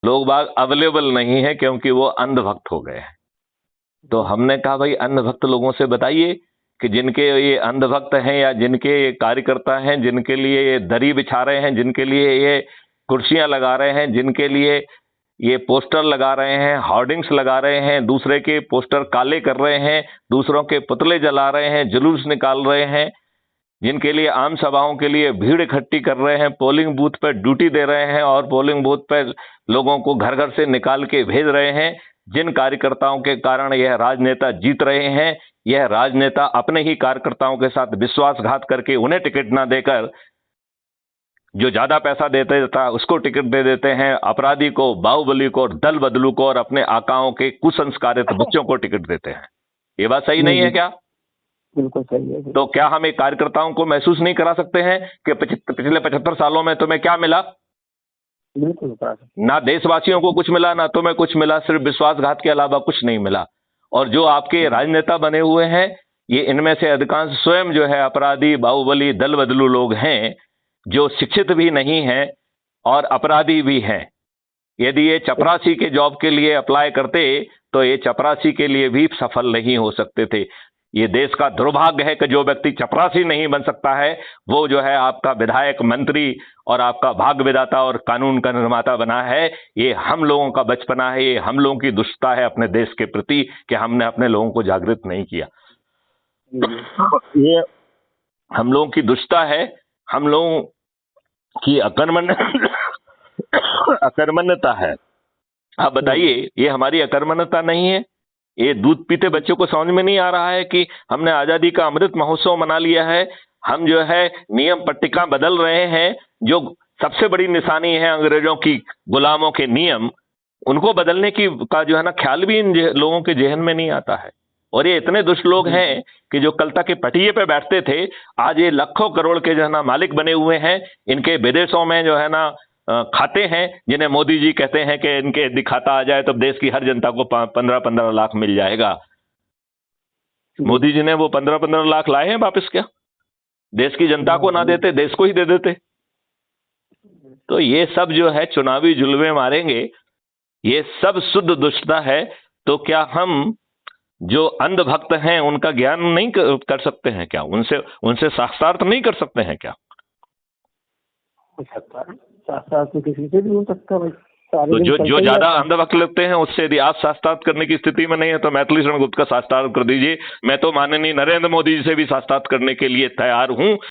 लोग बाग अवेलेबल नहीं है क्योंकि वो अंधभक्त हो गए हैं। तो हमने कहा भाई अंधभक्त लोगों से बताइए कि जिनके ये अंधभक्त हैं या जिनके ये कार्यकर्ता हैं, जिनके लिए ये दरी बिछा रहे हैं, जिनके लिए ये कुर्सियां लगा रहे हैं, जिनके लिए ये पोस्टर लगा रहे हैं, होर्डिंग्स लगा रहे हैं, दूसरे के पोस्टर काले कर रहे हैं, दूसरों के पुतले जला रहे हैं, जुलूस निकाल रहे हैं, जिनके लिए आम सभाओं के लिए भीड़ इकट्ठी कर रहे हैं, पोलिंग बूथ पर ड्यूटी दे रहे हैं और पोलिंग बूथ पर लोगों को घर घर से निकाल के भेज रहे हैं, जिन कार्यकर्ताओं के कारण यह राजनेता जीत रहे हैं, यह राजनेता अपने ही कार्यकर्ताओं के साथ विश्वासघात करके उन्हें टिकट ना देकर जो ज्यादा पैसा देते था उसको टिकट दे देते हैं, अपराधी को, बाहुबली को, दल बदलू को और अपने आकाओं के कुसंस्कारित बच्चों को टिकट देते हैं। ये बात सही नहीं है क्या? बिल्कुल सही है। तो क्या हम एक कार्यकर्ताओं को महसूस नहीं करा सकते हैं कि पिछले 75 सालों में तुम्हें क्या मिला? बिल्कुल ना देशवासियों को कुछ मिला, ना तुम्हें कुछ मिला, सिर्फ विश्वासघात के अलावा कुछ नहीं मिला। और जो आपके राजनेता बने हुए हैं, ये इनमें से अधिकांश स्वयं जो है अपराधी, बाहुबली, दल बदलू लोग हैं, जो शिक्षित भी नहीं हैं और अपराधी भी हैं। यदि ये चपरासी के जॉब के लिए अप्लाई करते तो ये चपरासी के लिए भी सफल नहीं हो सकते थे। ये देश का दुर्भाग्य है कि जो व्यक्ति चपरासी नहीं बन सकता है वो जो है आपका विधायक, मंत्री और आपका भाग्य विधाता और कानून का निर्माता बना है। ये हम लोगों का बचपना है, ये हम लोगों की दुष्टता है अपने देश के प्रति कि हमने अपने लोगों को जागृत नहीं किया। ये हम लोगों की दुष्टता है, हम लोगों की अकर्मण्यता है। आप बताइए, ये हमारी अकर्मण्यता नहीं है? ये दूध पीते बच्चों को समझ में नहीं आ रहा है कि हमने आजादी का अमृत महोत्सव मना लिया है, हम जो है नियम पट्टिका बदल रहे हैं, जो सबसे बड़ी निशानी है अंग्रेजों की गुलामों के नियम, उनको बदलने की का जो है ना ख्याल भी इन लोगों के जहन में नहीं आता है। और ये इतने दुष्ट लोग हैं कि जो कल तक के पटिये पे बैठते थे, आज ये लाखों करोड़ के जो है ना मालिक बने हुए हैं। इनके विदेशों में जो है ना खाते हैं, जिन्हें मोदी जी कहते हैं कि इनके यदि खाता आ जाए तो देश की हर जनता को 15-15 लाख मिल जाएगा। मोदी जी ने वो 15-15 लाख लाए हैं वापस? क्या देश की जनता को ना देते, देश को ही दे देते? तो ये सब जो है चुनावी जुल्मे मारेंगे, ये सब शुद्ध दुष्टता है। तो क्या हम जो अंधभक्त हैं उनका ज्ञान नहीं कर सकते हैं क्या? उनसे साक्षात नहीं कर सकते हैं क्या? साक्षात तो किसी से भी हो सकता है। तो जो ज्यादा अंधभक्त लगते हैं उससे यदि आप साक्षात करने की स्थिति में नहीं है तो मैथिली शरण गुप्त का साक्षात कर दीजिए। मैं तो माननीय नरेंद्र मोदी जी से भी साक्षात करने के लिए तैयार हूं।